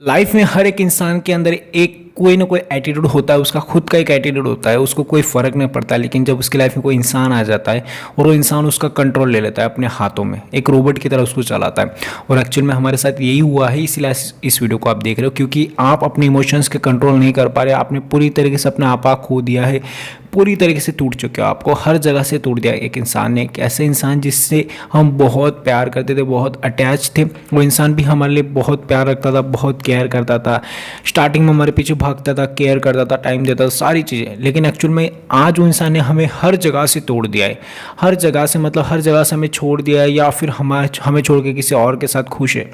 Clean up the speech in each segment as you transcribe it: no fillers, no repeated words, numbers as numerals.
Life में हर एक इंसान के अंदर एक कोई ना कोई एटीट्यूड होता है। उसका खुद का एक एटीट्यूड होता है, उसको कोई फ़र्क नहीं पड़ता। लेकिन जब उसकी लाइफ में कोई इंसान आ जाता है और वो इंसान उसका कंट्रोल ले लेता है अपने हाथों में, एक रोबोट की तरह उसको चलाता है। और एक्चुअल में हमारे साथ यही हुआ है, इसीलिए इस वीडियो को आप देख रहे हो, क्योंकि आप अपने इमोशंस के कंट्रोल नहीं कर पा रहे। आपने पूरी तरीके से अपना आपा खो दिया है, पूरी तरीके से टूट चुके हो। आपको हर जगह से टूट दिया एक इंसान ने, एक ऐसे इंसान जिससे हम बहुत प्यार करते थे, बहुत अटैच थे। वो इंसान भी हमारे लिए बहुत प्यार रखता था, बहुत केयर करता था, स्टार्टिंग में हमारे पीछे भागता था, केयर करता था, टाइम देता था, सारी चीज़ें। लेकिन एक्चुअल में आज वो इंसान ने हमें हर जगह से तोड़ दिया है। हर जगह से मतलब हर जगह से हमें छोड़ दिया है, या फिर हमें छोड़ के किसी और के साथ खुश है,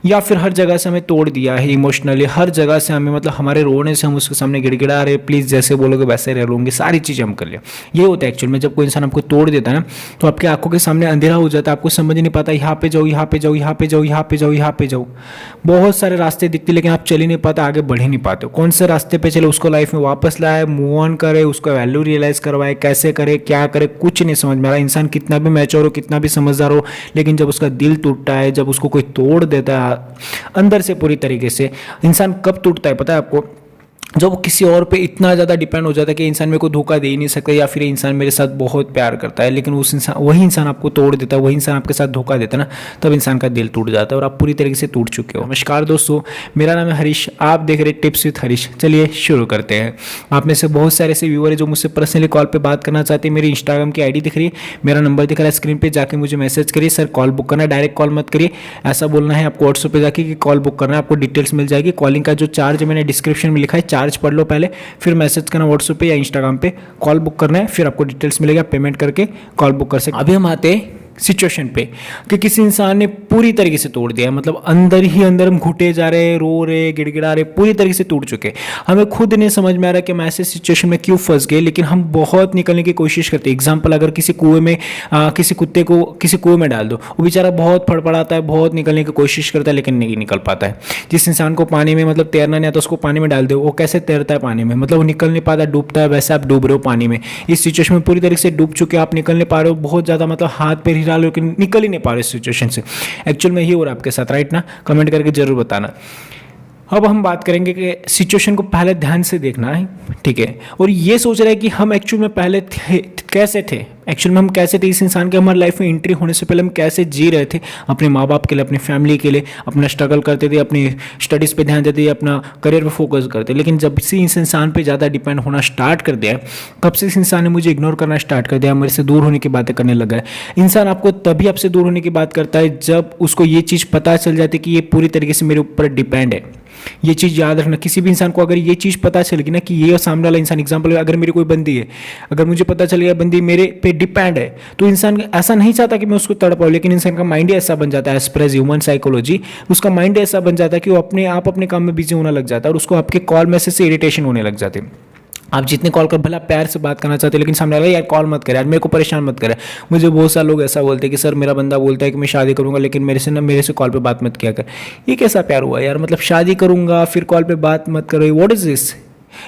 या फिर हर जगह से हमें तोड़ दिया है इमोशनली। हर जगह से हमें मतलब हमारे रोने से हम उसके सामने गिड़गिड़ा रहे, प्लीज़ जैसे बोलोगे वैसे रह लूँगी, सारी चीज़ें हम कर लिया। ये होता है एक्चुअल में, जब कोई इंसान आपको तोड़ देता है ना, तो आपकी आंखों के सामने अंधेरा हो जाता है। आपको समझ नहीं पाता, यहाँ पे जाओ, यहाँ पे जाओ, यहाँ पे जाओ, यहाँ पे जाओ, यहाँ पे जाओ। बहुत सारे रास्ते दिखते, लेकिन आप चल ही नहीं पाते, आगे बढ़ ही नहीं पाते। कौन से रास्ते पे चले, उसको लाइफ में वापस लाए, मूव ऑन करे, उसका वैल्यू रियलाइज करवाए, कैसे करे, क्या करे, कुछ नहीं समझ में आ रहा। इंसान कितना भी मैच्योर हो, कितना भी समझदार हो, लेकिन जब उसका दिल टूटता है, जब उसको कोई तोड़ देता है अंदर से पूरी तरीके से, इंसान कब टूटता है पता है आपको? जब वो किसी और पे इतना ज़्यादा डिपेंड हो जाता है कि इंसान मेरे को धोखा दे ही नहीं सकता, या फिर इंसान मेरे साथ बहुत प्यार करता है, लेकिन वही इंसान आपको तोड़ देता है, वही इंसान आपके साथ धोखा देता है ना, तब इंसान का दिल टूट जाता है और आप पूरी तरीके से टूट चुके हो। नमस्कार दोस्तों, मेरा नाम है हरीश, आप देख रहे टिप्स विद हरीश। चलिए शुरू करते हैं। आप में से बहुत सारे ऐसे व्यूअर है जो मुझसे पर्सनली कॉल पर बात करना चाहते हैं। मेरी इंस्टाग्राम की ID दिख रही है, मेरा नंबर दिख रहा है स्क्रीन पर, जाके मुझे मैसेज करिए। सर कॉल बुक करना है, डायरेक्ट कॉल मत करिए, ऐसा बोलना है आपको व्हाट्सएप पर जाके कि कॉल बुक करना है। आपको डिटेल्स मिल जाएगी। कॉलिंग का जो चार्ज मैंने डिस्क्रिप्शन में लिखा है, चार्ज पढ़ लो पहले, फिर मैसेज करना व्हाट्सएप पे या इंस्टाग्राम पे, कॉल बुक करना है, फिर आपको डिटेल्स मिलेगा, पेमेंट करके कॉल बुक कर सकते। अभी हम आते हैं सिचुएशन पे कि किसी इंसान ने पूरी तरीके से तोड़ दिया है, मतलब अंदर ही अंदर हम घुटे जा रहे, रो रहे, गिड़गिड़ा रहे, पूरी तरीके से टूट चुके। हमें खुद नहीं समझ में आ रहा कि हम ऐसे सिचुएशन में क्यों फंस गए, लेकिन हम बहुत निकलने की कोशिश करते हैं। एग्जाम्पल, अगर किसी कुएं में किसी कुत्ते को किसी कुएं में डाल दो, वो बेचारा बहुत फड़फड़ाता है, बहुत निकलने की कोशिश करता है, लेकिन नहीं निकल पाता है। जिस इंसान को पानी में मतलब तैरना नहीं आता, उसको पानी में डाल दो, वो कैसे तैरता है पानी में, मतलब वो निकल नहीं पाता, डूबता है। वैसे आप डूब रहे हो पानी में, इस सिचुएशन में पूरी तरीके से डूब चुके, आप निकल नहीं पा रहे हो, बहुत ज़्यादा मतलब हाथ पैर हिला लो, लेकिन निकल ही नहीं पा रहे सिचुएशन से। एक्चुअल में ही हो रहा है आपके साथ, राइट ना? कमेंट करके जरूर बताना। अब हम बात करेंगे कि सिचुएशन को पहले ध्यान से देखना है, ठीक है? और ये सोच रहे हैं कि हम एक्चुअल में पहले कैसे थे, एक्चुअल में हम कैसे थे, इस इंसान के हमारे लाइफ में एंट्री होने से पहले हम कैसे जी रहे थे, अपने माँ बाप के लिए, अपनी फैमिली के लिए, अपना स्ट्रगल करते थे, अपनी स्टडीज़ पे ध्यान देते थे, अपना करियर पे फोकस करते। लेकिन जब से इस इंसान पे ज़्यादा डिपेंड होना स्टार्ट कर दिया, कब से इस इंसान ने मुझे इग्नोर करना स्टार्ट कर दिया, मेरे से दूर होने की बातें करने लगा है। इंसान आपको तभी आपसे दूर होने की बात करता है जब उसको ये चीज़ पता चल जाती है कि ये पूरी तरीके से मेरे ऊपर डिपेंड है। ये चीज़ याद रखना, किसी भी इंसान को अगर ये चीज़ पता चलेगी ना कि ये सामने वाला इंसान, एग्जांपल अगर मेरी कोई बंदी है, अगर मुझे पता चल गया बंदी मेरे पे डिपेंड है, तो इंसान ऐसा नहीं चाहता कि मैं उसको तड़पाऊं, लेकिन इंसान का माइंड ही ऐसा बन जाता है, एज पर ह्यूमन साइकोलॉजी, उसका माइंड ऐसा बन जाता है कि वो अपने काम में बिजी होने लग जाता है और उसको आपके कॉल मैसेज से इरिटेशन होने लग जाते हैं। आप जितने कॉल कर, भला प्यार से बात करना चाहते हो, लेकिन सामने वाला यार कॉल मत करे, यार मेरे को परेशान मत करे। मुझे बहुत सारे लोग ऐसा बोलते हैं कि सर मेरा बंदा बोलता है कि मैं शादी करूंगा, लेकिन मेरे से कॉल पे बात मत किया कर। ये कैसा प्यार हुआ यार? मतलब शादी करूंगा फिर कॉल पे बात मत करो, what is this?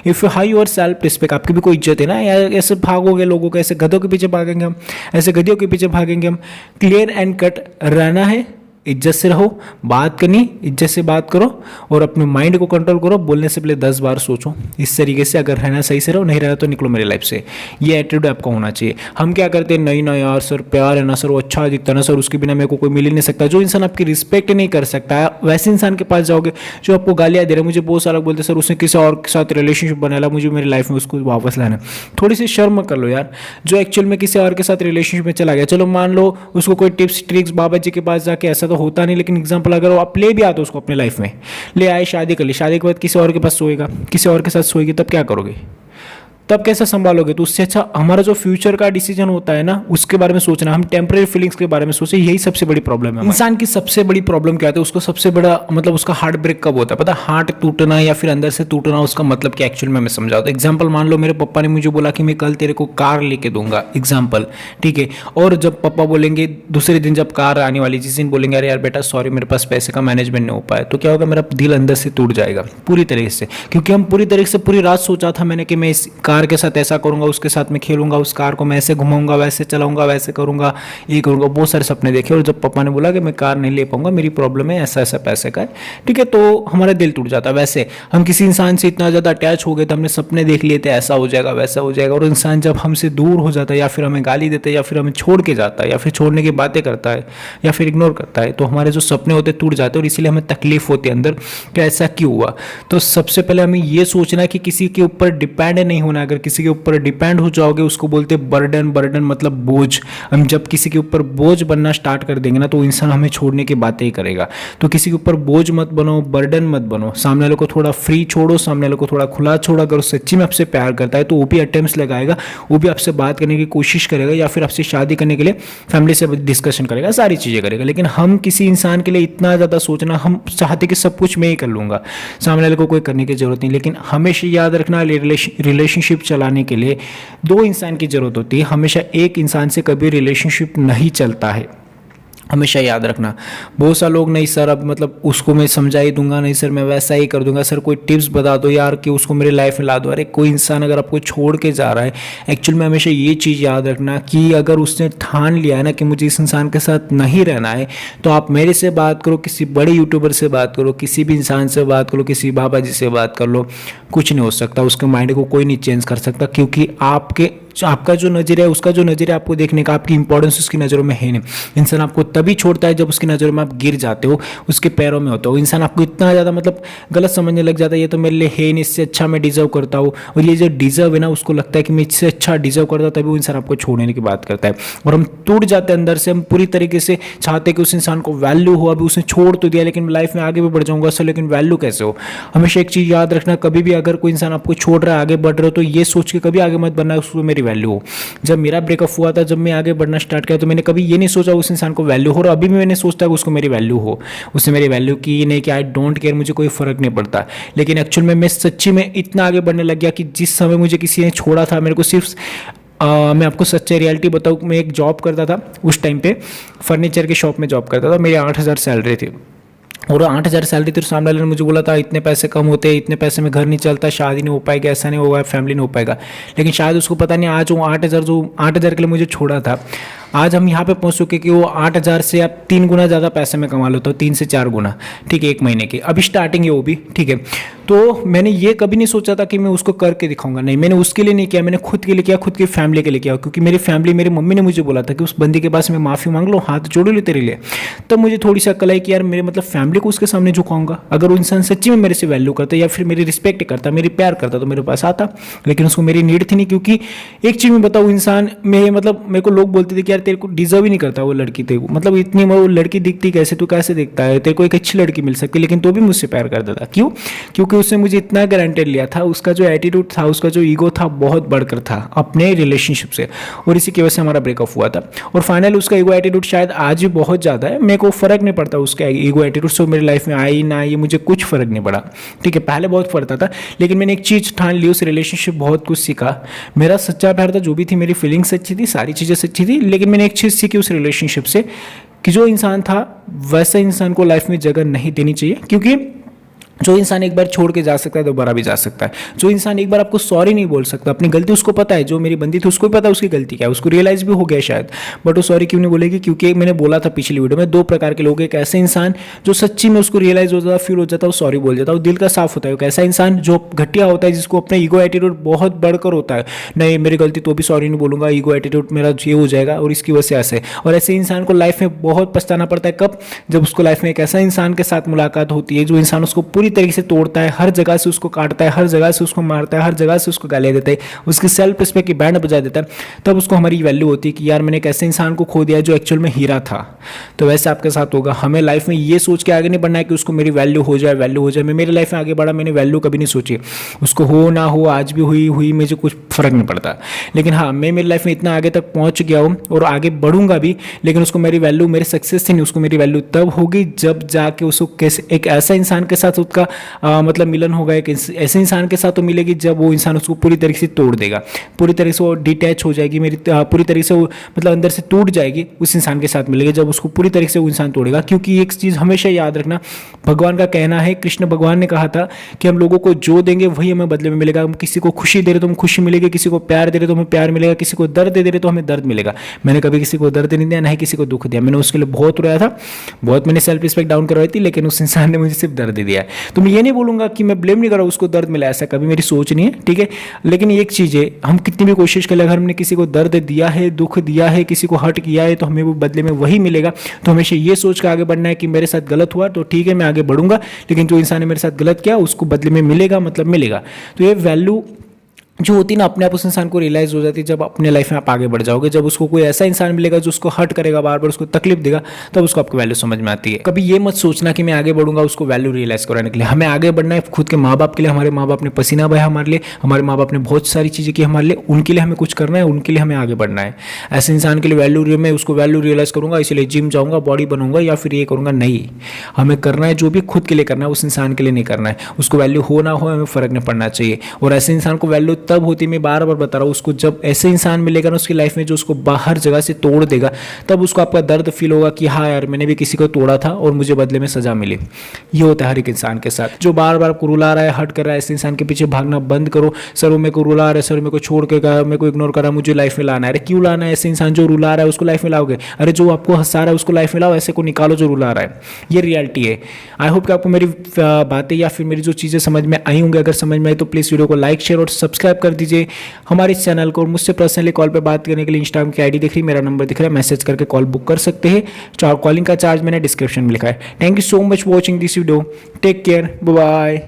If you high your self respect, आपकी भी कोई इज्जत है ना यार। ऐसे भागोगे लोगों के, ऐसे गधों के पीछे भागेंगे हम, ऐसे गधियों के पीछे भागेंगे हम। क्लियर एंड कट रहना है, इज्जत से रहो, बात करनी इज्जत से बात करो, और अपने माइंड को कंट्रोल करो। बोलने से पहले 10 बार सोचो। इस तरीके से अगर रहना सही से रहो, नहीं रहना तो निकलो मेरी लाइफ से। ये एटीट्यूड आपका होना चाहिए। हम क्या करते हैं, नहीं ना यार सर प्यार है ना सर, वो अच्छा दिखता है ना सर, उसके बिना मेरे को कोई मिल ही नहीं सकता। जो इंसान आपकी रिस्पेक्ट नहीं कर सकता है, वैसे इंसान के पास जाओगे जो आपको गालियाँ दे रहे हैं। मुझे बहुत सारा बोलते सर उसने किसी और के साथ रिलेशनशिप बनाया, मुझे मेरी लाइफ में उसको वापस लाना। थोड़ी सी शर्म कर लो यार। जो एक्चुअल में किसी और के साथ रिलेशनशिप में चला गया, चलो मान लो उसको कोई टिप्स ट्रिक्स बाबा जी के पास जाके, ऐसा तो होता नहीं, लेकिन अगर वो आप ले भी आते हो उसको अपने लाइफ में, ले आए, शादी कर ली, शादी के बाद किसी और के पास सोएगा, किसी और के साथ सोएगी, तब क्या करोगे? तब कैसे संभालोगे? तो उससे अच्छा हमारा जो फ्यूचर का डिसीजन होता है ना, उसके बारे में सोचना। हम टेम्परेरी फीलिंग्स के बारे में सोचे, यही सबसे बड़ी प्रॉब्लम है। इंसान की सबसे बड़ी प्रॉब्लम क्या होती है, उसको सबसे बड़ा मतलब उसका हार्ट ब्रेक कब होता है पता है? हार्ट टूटना या फिर अंदर से टूटना, उसका मतलब क्या एक्चुअल में मैं समझाता हूं। एग्जाम्पल, मान लो मेरे पापा ने मुझे बोला कि मैं कल तेरे को कार लेके दूंगा, एग्जाम्पल, ठीक है। और जब पापा बोलेंगे दूसरे दिन जब कार आने वाली, जिस दिन बोलेंगे अरे यार बेटा सॉरी मेरे पास पैसे का मैनेजमेंट नहीं हो पाया, तो क्या होगा? मेरा दिल अंदर से टूट जाएगा पूरी तरीके से, क्योंकि हम पूरी तरीके से पूरी रात सोचा था मैंने कि मैं इस कार कार के साथ ऐसा करूँगा, उसके साथ मैं खेलूंगा, उस कार को मैं ऐसे घुमाऊंगा, वैसे चलाऊंगा, वैसे करूँगा, ये करूँगा, बहुत सारे सपने देखे। और जब पापा ने बोला कि मैं कार नहीं ले पाऊंगा, मेरी प्रॉब्लम है, ऐसा ऐसा पैसे का है, ठीक है, तो हमारा दिल टूट जाता है। वैसे हम किसी इंसान से इतना ज़्यादा अटैच हो गए थे, हमने सपने देख लिए थे ऐसा हो जाएगा, वैसा हो जाएगा, और इंसान जब हमसे दूर हो जाता है या फिर हमें गाली देता है या फिर हमें छोड़ के जाता है या फिर छोड़ने की बातें करता है या फिर इग्नोर करता है, तो हमारे जो सपने होते हैं टूट जाते हैं और इसीलिए हमें तकलीफ होती है अंदर कि ऐसा क्यों हुआ। तो सबसे पहले हमें ये सोचना है कि किसी के ऊपर डिपेंड नहीं होना। अगर किसी के ऊपर डिपेंड हो जाओगे, उसको बोलते हैं बर्डन। बर्डन मतलब बोझ। हम जब किसी के ऊपर बोझ बनना स्टार्ट कर देंगे ना, तो इंसान हमें छोड़ने की बातें ही करेगा। तो किसी के ऊपर बोझ मत बनो, बर्डन मत बनो। सामने वाले को थोड़ा फ्री छोड़ो, सामने वाले को थोड़ा खुला छोड़ो। अगर सच्ची में आपसे प्यार करता है तो वो भी अटेम्प्ट्स लगाएगा, वो भी आपसे बात करने की कोशिश करेगा या फिर आपसे शादी करने के लिए फैमिली से डिस्कशन करेगा, सारी चीज़ें करेगा। लेकिन हम किसी इंसान के लिए इतना ज़्यादा सोचना, हम चाहते कि सब कुछ मैं ही कर लूँगा, सामने वाले को कोई करने की ज़रूरत नहीं। लेकिन हमेशा याद रखना, रिलेशनशिप चलाने के लिए दो इंसान की ज़रूरत होती है। हमेशा एक इंसान से कभी रिलेशनशिप नहीं चलता है, हमेशा याद रखना। बहुत सारे लोग, नहीं सर अब मतलब उसको मैं समझा ही दूंगा, नहीं सर मैं वैसा ही कर दूंगा, सर कोई टिप्स बता दो यार कि उसको मेरे लाइफ में ला दो। अरे कोई इंसान अगर आपको छोड़ के जा रहा है, एक्चुअल में हमेशा ये चीज़ याद रखना कि अगर उसने ठान लिया है ना कि मुझे इस इंसान के साथ नहीं रहना है, तो आप मेरे से बात करो, किसी बड़े यूट्यूबर से बात करो, किसी भी इंसान से बात करो, किसी बाबा जी से बात कर लो, कुछ नहीं हो सकता। उसके माइंड को कोई नहीं चेंज कर सकता, क्योंकि आपका जो नज़रिया है, उसका जो नज़रिया आपको देखने का, आपकी इंपॉर्टेंस उसकी नज़रों में है नहीं। इंसान आपको तभी छोड़ता है जब उसकी नज़रों में आप गिर जाते हो, उसके पैरों में होते हो। इंसान आपको इतना ज़्यादा मतलब गलत समझने लग जाता है, ये तो मेरे लिए है नहीं, इससे अच्छा मैं डिजर्व करता हूँ। और ये जो डिजर्व है ना, उसको लगता है कि मैं इससे अच्छा डिजर्व करता हूँ, तभी वो इंसान आपको छोड़ने की बात करता है। और हम टूट जाते हैं अंदर से। हम पूरी तरीके से चाहते हैं कि उस इंसान को वैल्यू हो, अभी उसने छोड़ तो दिया लेकिन लाइफ में आगे भी बढ़ जाऊँगा सर, लेकिन वैल्यू कैसे हो। हमेशा एक चीज़ याद रखना, कभी भी अगर कोई इंसान आपको छोड़ रहा है, आगे बढ़ रहे हो, तो ये सोच के कभी आगे मत बढ़ना उसको मेरी वैल्यू हो। जब मेरा ब्रेकअप हुआ था, जब मैं आगे बढ़ना स्टार्ट किया, तो मैंने कभी ये नहीं सोचा उस इंसान को वैल्यू हो, और अभी भी मैंने सोचता है कि उसको मेरी वैल्यू हो। उसने मेरी वैल्यू की नहीं कि आई डोंट केयर, मुझे कोई फर्क नहीं पड़ता। लेकिन एक्चुअल में मैं सच्ची में इतना आगे बढ़ने लग गया कि जिस समय मुझे किसी ने छोड़ा था, मेरे को सिर्फ मैं आपको सच्ची रियलिटी बताऊँ, मैं एक जॉब करता था उस टाइम पे, फर्नीचर की शॉप में जॉब करता था। मेरी 8,000 सैलरी थी, और 8,000 सैलरी थी। तो सामने वाले ने मुझे बोला था इतने पैसे कम होते हैं, इतने पैसे में घर नहीं चलता, शादी नहीं हो पाएगी, ऐसा नहीं होगा, फैमिली नहीं हो पाएगा। लेकिन शायद उसको पता नहीं, आज वो 8,000 के लिए मुझे छोड़ा था, आज हम यहाँ पे पहुँच चुके कि वो 8,000 से आप 3 गुना ज़्यादा पैसे में कमा लेते हो, 3 से 4 गुना, ठीक है, एक महीने की। अभी स्टार्टिंग है वो भी, ठीक है। तो मैंने ये कभी नहीं सोचा था कि मैं उसको करके दिखाऊंगा, नहीं, मैंने उसके लिए नहीं किया, मैंने खुद के लिए किया, खुद की फैमिली के लिए किया। क्योंकि मेरी फैमिली, मेरी मम्मी ने मुझे बोला था कि उस बंदी के पास मैं माफ़ी मांग लो, हाथ जोड़ लो तेरे लिए। तब मुझे थोड़ी सी अक्ल आई कि यार मेरे मतलब फैमिली को उसके सामने झुकाऊंगा। अगर वो इंसान सच्ची में मेरे से वैल्यू करता या फिर मेरी रिस्पेक्ट करता, मेरी प्यार करता, तो मेरे पास आता। लेकिन उसको मेरी नीड थी नहीं। क्योंकि एक चीज़ मैं बताऊँ, इंसान में मतलब मेरे को लोग बोलते थे कि यार तेरे को डिजर्व ही नहीं करता वो लड़की, तेरे को मतलब इतनी वो लड़की दिखती कैसे, तू कैसे दिखता है, तेरे को एक अच्छी लड़की मिल सकती, लेकिन तो भी मुझसे प्यार करता था। क्यों? क्योंकि उसने मुझे इतना गारंटेड लिया था, उसका जो एटीट्यूड था, उसका जो ईगो था, बहुत बढ़कर था अपने रिलेशनशिप से, और इसी की वजह से हमारा ब्रेकअप हुआ था। और फाइनल उसका ईगो एटीट्यूड शायद आज भी बहुत ज़्यादा है, मेरे को फर्क नहीं पड़ता उसका ईगो एटीट्यूड से, मेरी लाइफ में आई ना आई, मुझे कुछ फर्क नहीं पड़ा, ठीक है। पहले बहुत पड़ता था, लेकिन मैंने एक चीज़ ठान ली, उस रिलेशनशिप बहुत कुछ सीखा। मेरा सच्चा प्यार था, जो भी थी, मेरी फीलिंग्स अच्छी थी, सारी चीज़ें सच्ची थी, लेकिन मैंने एक चीज़ सीखी उस रिलेशनशिप से कि जो इंसान था वैसा इंसान को लाइफ में जगह नहीं देनी चाहिए। क्योंकि जो इंसान एक बार छोड़ के जा सकता है, दोबारा भी जा सकता है। जो इंसान एक बार आपको सॉरी नहीं बोल सकता, अपनी गलती उसको पता है, जो मेरी बंदी थी उसको भी पता है उसकी गलती क्या है, उसको रियलाइज भी हो गया शायद, बट वो सॉरी क्यों नहीं बोलेगी? क्योंकि मैंने बोला था पिछली वीडियो में, 2 प्रकार के लोग, एक ऐसे इंसान जो सच्ची में उसको रियलाइज हो जाता, फील हो जाता है, वो सॉरी बोल जाता है, वो दिल का साफ होता है। एक ऐसा इंसान जो घटिया होता है, जिसको अपना ईगो एटीट्यूड बहुत बढ़कर होता है, नहीं मेरी गलती तो भी सॉरी नहीं बोलूंगा, ईगो एटीट्यूड मेरा ये हो जाएगा, और इसकी वजह से ऐसे। और ऐसे इंसान को लाइफ में बहुत पछताना पड़ता है। कब? जब उसको लाइफ में एक ऐसा इंसान के साथ मुलाकात होती है जो इंसान उसको पूरी तरीके से तोड़ता है, हर जगह से उसको काटता है, हर जगह से उसको मारता है, हर जगह से उसको गालियां देता है, उसकी सेल्फ रिस्पेक्ट की बैंड बजा देता है। तब उसको हमारी वैल्यू होती है कि यार मैंने एक ऐसे इंसान को खो दिया जो एक्चुअल में हीरा था। तो वैसे आपके साथ होगा। हमें लाइफ में ये सोच के आगे नहीं बढ़ना है कि उसको मेरी वैल्यू हो जाए, वैल्यू हो जाए। मैं मेरी लाइफ में आगे बढ़ा, मैंने वैल्यू कभी नहीं सोची, उसको हो ना हो, आज भी हुई मुझे कुछ फर्क नहीं पड़ता। लेकिन हाँ, मैं मेरी लाइफ में इतना आगे तक पहुंच गया हूँ और आगे बढ़ूंगा भी, लेकिन उसको मेरी वैल्यू, मेरे सक्सेस से नहीं, उसको मेरी वैल्यू तब होगी जब जाके उसको कैसे एक ऐसा इंसान के साथ का मतलब मिलन होगा एक ऐसे इंसान के साथ तो मिलेगी जब वो इंसान उसको पूरी तरीके से तोड़ देगा, पूरी तरह से वो डिटैच हो जाएगी, मेरी पूरी तरीके से वो मतलब अंदर से टूट जाएगी, उस इंसान के साथ मिलेगी जब उसको पूरी तरीके से वो इंसान तोड़ेगा। क्योंकि एक चीज़ हमेशा याद रखना, भगवान का कहना है, कृष्ण भगवान ने कहा था कि हम लोगों को जो देंगे वही हमें बदले में मिलेगा। हम किसी को खुशी दे रहे तो हमें खुशी मिलेगी, किसी को प्यार दे रहे तो हमें प्यार मिलेगा, किसी को दर्द दे रहे तो हमें दर्द मिलेगा। मैंने कभी किसी को दर्द नहीं दिया, ना ही किसी को दुख दिया। मैंने उसके लिए बहुत रोया था, बहुत मैंने सेल्फ रिस्पेक्ट डाउन करवाई थी, लेकिन उस इंसान ने मुझे सिर्फ दर्द दिया है। तो मैं ये नहीं बोलूंगा कि मैं ब्लेम नहीं कर रहा हूँ उसको दर्द मिला, ऐसा कभी मेरी सोच नहीं है, ठीक है। लेकिन एक चीज़ है, हम कितनी भी कोशिश करें, अगर हमने किसी को दर्द दिया है, दुख दिया है, किसी को हर्ट किया है, तो हमें वो बदले में वही मिलेगा। तो हमेशा ये सोच कर आगे बढ़ना है कि मेरे साथ गलत हुआ तो ठीक है मैं आगे बढ़ूंगा, लेकिन जो इंसान ने मेरे साथ गलत किया उसको बदले में मिलेगा, मतलब मिलेगा। तो ये वैल्यू जो होती है ना, अपने आप उस इंसान को रियलाइज हो जाती है जब अपने लाइफ में आप आगे बढ़ जाओगे। जब उसको कोई ऐसा इंसान मिलेगा जो उसको हर्ट करेगा, बार बार उसको तकलीफ देगा, तब उसको आपकी वैल्यू समझ में आती है। कभी ये मत सोचना कि मैं आगे बढ़ूंगा उसको वैल्यू रियलाइज कराने के लिए। हमें आगे बढ़ना है खुद के माँ बाप के लिए। हमारे माँ बाप ने पसीना बहाया हमारे लिए, हमारे माँ बाप ने बहुत सारी चीज़ें की हमारे लिए, उनके लिए हमें कुछ करना है, उनके लिए हमें आगे बढ़ना है। ऐसे इंसान के लिए वैल्यू, मैं उसको वैल्यू रियलाइज करूंगा इसलिए जिम जाऊंगा, बॉडी बनाऊंगा या फिर ये करूंगा, नहीं। हमें करना है जो भी खुद के लिए करना है, उस इंसान के लिए नहीं करना है। उसको वैल्यू हो ना हो हमें फर्क नहीं पड़ना चाहिए। और ऐसे इंसान को वैल्यू तब होती है, मैं बार बार बता रहा हूँ, उसको जब ऐसे इंसान मिलेगा ना उसकी लाइफ में जो उसको बाहर जगह से तोड़ देगा, तब उसको आपका दर्द फील होगा कि हाँ यार मैंने भी किसी को तोड़ा था और मुझे बदले में सजा मिली। ये होता है हर एक इंसान के साथ। जो बार बार आपको रुला रहा है, हर्ट कर रहा है, ऐसे इंसान के पीछे भागना बंद करो। सर वो मेरे को रुला रहा है, सर मेरे को छोड़ के गया, मेरे को इग्नोर करा, मुझे लाइफ में लाना है। अरे क्यों लाना है? ऐसे इंसान जो रुला रहा है उसको लाइफ में लाओगे? अरे जो आपको हंसा रहा है उसको लाइफ में लाओ, ऐसे को निकालो जो रुला रहा है। ये रियलिटी है। आई होप कि आपको मेरी बातें या फिर मेरी जो चीज़ें समझ में आई होंगी, अगर समझ में आई तो प्लीज़ वीडियो को लाइक, शेयर और सब्सक्राइब कर दीजिए हमारे इस चैनल को। और मुझसे पर्सनली कॉल पे बात करने के लिए इंस्टाग्राम की आईडी दिख रही है, मेरा नंबर दिख रहा है, मैसेज करके कॉल बुक कर सकते हैं। कॉलिंग का चार्ज मैंने डिस्क्रिप्शन में लिखा है। Thank you so much for watching this video. Take care, bye bye.